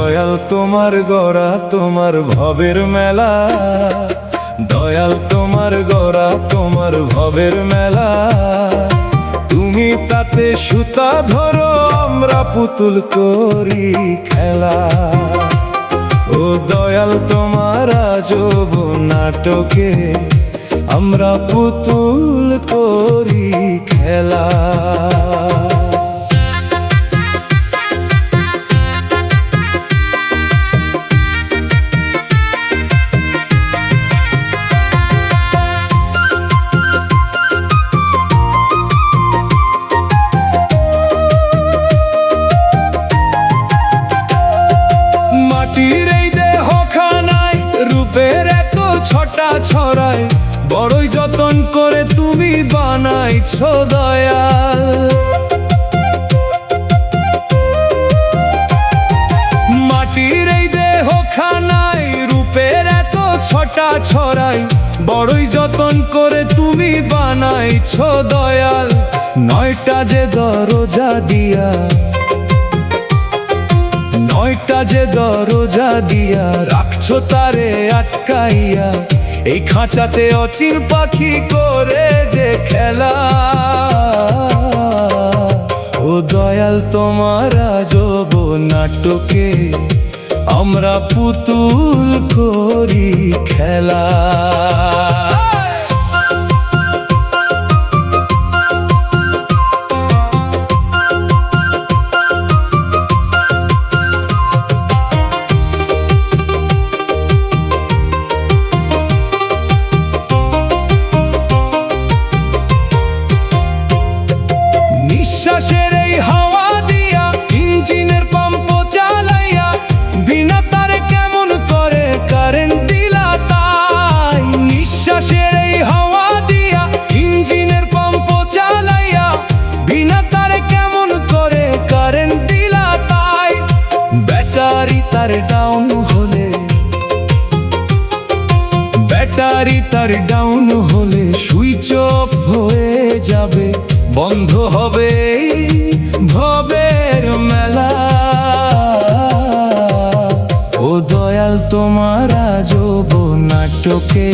দয়াল তোমার গড়া তোমার ভবের মেলা, দয়াল তোমার গড়া তোমার ভবের মেলা। তুমি তাতে সুতা ধরো, আমরা পুতুল করি খেলা। ও দয়াল তোমার আজব নাটকে আমরা পুতুল করি খেলা। মাটির এই দেহ খানায় রূপের এত ছটা ছড়ায়, বড়ই যতন করে তুমি বানাইছো দয়াল। মাটির এই দেহ খানায় রূপের এত ছটা ছড়ায়, বড়ই যতন করে তুমি বানাইছো দয়াল। নয়টা যে দরজা দিয়া, নয়টা যে দরজা দিয়া রাখছো তারে আটকাইয়া, এই খাঁচাতে অচিন পাখি করে যে খেলা। ও দয়াল তোমার আজব নাটকে আমরা পুতুল করি খেলা। নিঃশ্বাসের এই হাওয়া দিয়া ইঞ্জিনের পাম্প চালাইয়া, বিনা তারে কেমন করে কারেন্ট দিলা তাই। নিঃশ্বাসের এই হাওয়া দিয়া ইঞ্জিনের পাম্প চালাইয়া, বিনা তারে কেমন করে কারেন্ট দিলা তাই। ব্যাটারি তার ডাউন হলে, ব্যাটারি তার ডাউন হলে সুইচ অফ হয়ে যাবে, বন্ধ হবে ভবের মেলা। ও দয়াল তোমার আজব নাটকে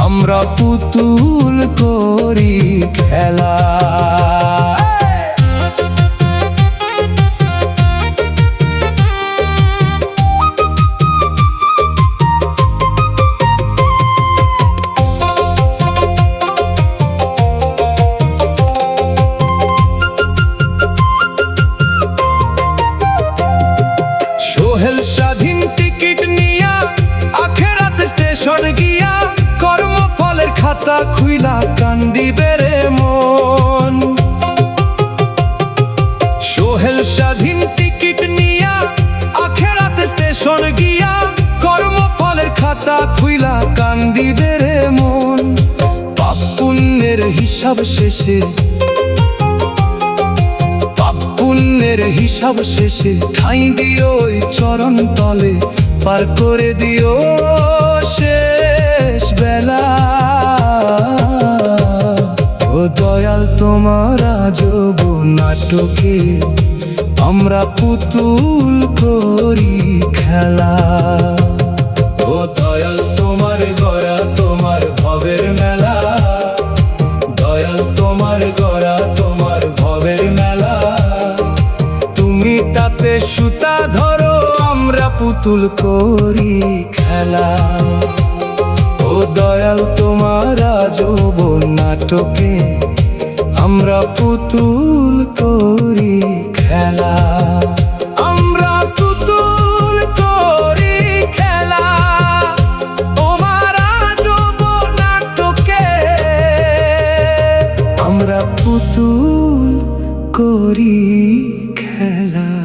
আমরা পুতুল করি খেলা। সোহেল স্বাধীন টিকিট নিয়া আখেরাত স্টেশন গিয়া, কর্মফলের খাতা খুইলা কান্দিবে রে মন। সোহেল স্বাধীন টিকিট নিয়া আখেরাত স্টেশন গিয়া, কর্মফলের খাতা খুইলা কান্দিবে রে মন। পাপ পুণ্যের হিসাব শেষে, পুণ্যের হিসাব শেষে ঠাঁই দিও ওই চরণ তলে, পার করে দিও শেষ বেলা। ও দয়াল তোমার আজব নাটকে আমরা পুতুল করি খেলা। ও দয়াল তোমার গড়া তোমার ভবের মেলা, দয়াল তোমার গড়া তোমার ভবের মেলা। তুমি তাতে সুতা ধরো, আমরা পুতুল করি খেলা। ও দয়াল তোমার আজব নাটকে আমরা পুতুল করি খেলা। আমরা পুতুল করি খেলা, তোমার আজব নাটকে। নতুন করি খেলা।